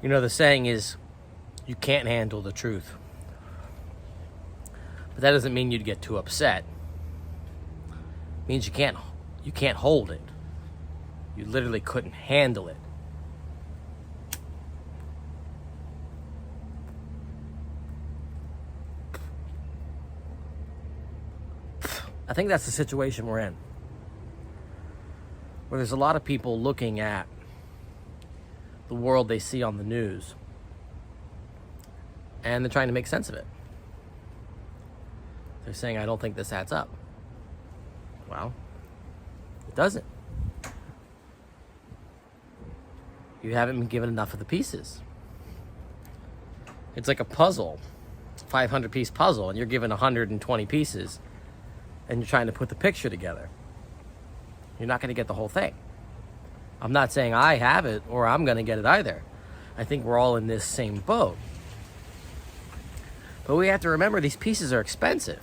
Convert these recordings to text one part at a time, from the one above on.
You know, the saying is, you can't handle the truth. But that doesn't mean you'd get too upset. It means you can't hold it. You literally couldn't handle it. I think that's the situation we're in. Where there's a lot of people looking at the world they see on the news, and they're trying to make sense of it. They're saying, I don't think this adds up. Well, it doesn't. You haven't been given enough of the pieces. It's like a puzzle, 500-piece puzzle, and you're given 120 pieces, and you're trying to put the picture together. You're not going to get the whole thing. I'm not saying I have it or I'm going to get it either. I think we're all in this same boat. But we have to remember these pieces are expensive.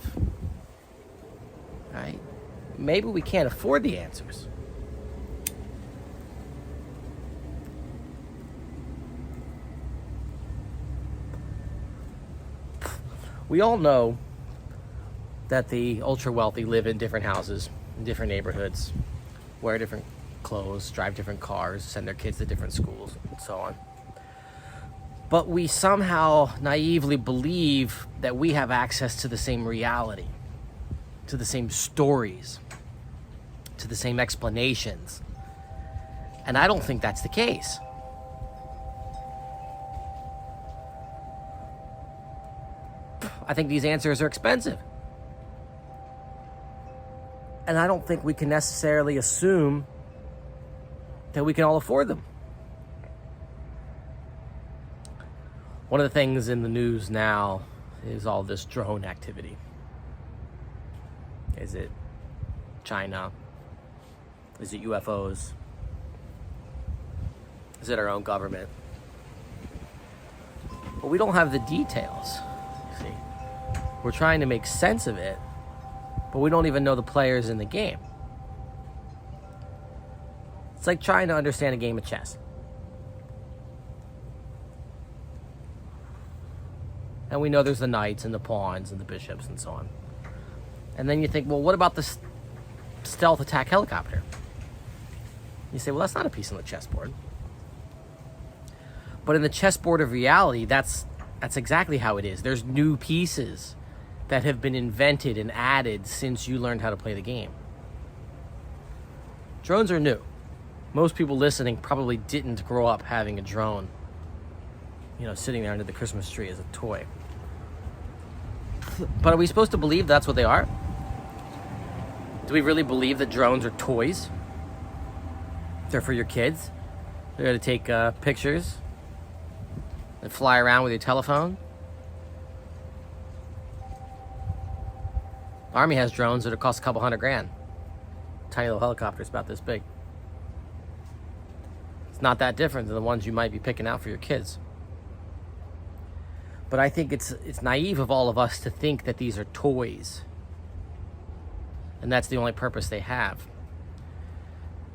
Right? Maybe we can't afford the answers. We all know that the ultra-wealthy live in different houses, in different neighborhoods, wear different clothes, drive different cars, send their kids to different schools, and so on. But we somehow naively believe that we have access to the same reality, to the same stories, to the same explanations. And I don't think that's the case. I think these answers are expensive. And I don't think we can necessarily assume that we can all afford them. One of the things in the news now is all this drone activity. Is it China? Is it UFOs? Is it our own government? But we don't have the details, you see. We're trying to make sense of it, but we don't even know the players in the game. It's like trying to understand a game of chess. And we know there's the knights and the pawns and the bishops and so on. And then you think, well, what about the stealth attack helicopter? You say, well, that's not a piece on the chessboard. But in the chessboard of reality, that's exactly how it is. There's new pieces that have been invented and added since you learned how to play the game. Drones are new. Most people listening probably didn't grow up having a drone, sitting there under the Christmas tree as a toy. But are we supposed to believe that's what they are? Do we really believe that drones are toys? They're for your kids? They're going to take pictures and fly around with your telephone? Army has drones that cost a couple $100,000. Tiny little helicopters about this big. It's not that different than the ones you might be picking out for your kids. But I think it's naive of all of us to think that these are toys. And that's the only purpose they have.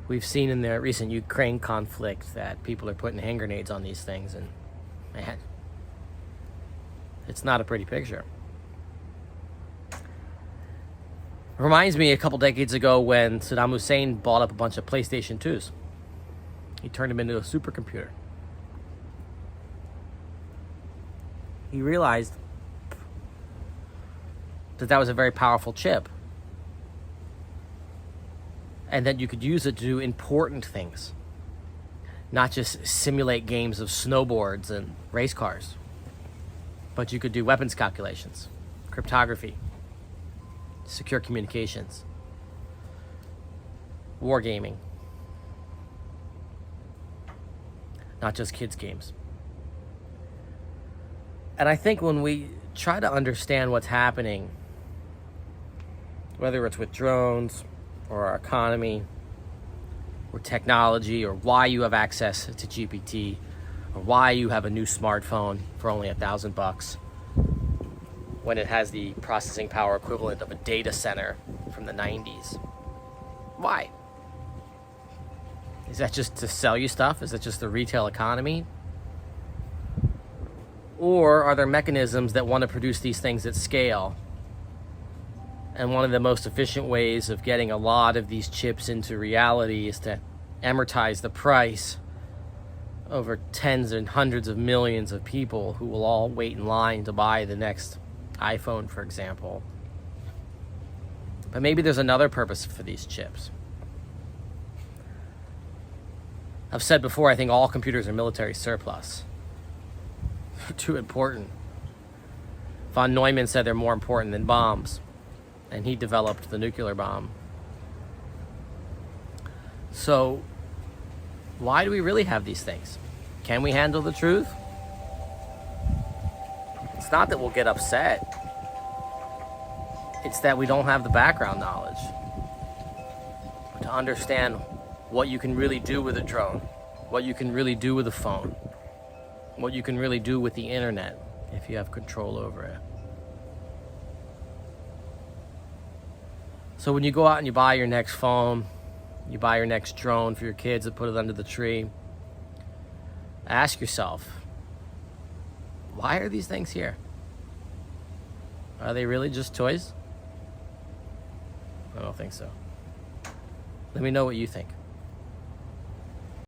We've seen in the recent Ukraine conflict that people are putting hand grenades on these things, and man, it's not a pretty picture. It reminds me a couple decades ago when Saddam Hussein bought up a bunch of PlayStation 2s. He turned them into a supercomputer. He realized that was a very powerful chip, and that you could use it to do important things, not just simulate games of snowboards and race cars, but you could do weapons calculations, cryptography, secure communications, wargaming, not just kids' games. And I think when we try to understand what's happening, whether it's with drones or our economy or technology, or why you have access to GPT, or why you have a new smartphone for only $1,000 when it has the processing power equivalent of a data center from the 90s. Why? Is that just to sell you stuff? Is that just the retail economy? Or are there mechanisms that want to produce these things at scale? And one of the most efficient ways of getting a lot of these chips into reality is to amortize the price over tens and hundreds of millions of people who will all wait in line to buy the next iPhone, for example. But maybe there's another purpose for these chips. I've said before, I think all computers are military surplus. They're too important. Von Neumann said they're more important than bombs, and he developed the nuclear bomb. So, why do we really have these things? Can we handle the truth? It's not that we'll get upset. It's that we don't have the background knowledge to understand what you can really do with a drone, what you can really do with a phone, what you can really do with the internet if you have control over it. So when you go out and you buy your next phone, you buy your next drone for your kids and put it under the tree, ask yourself, why are these things here? Are they really just toys? I don't think so. Let me know what you think.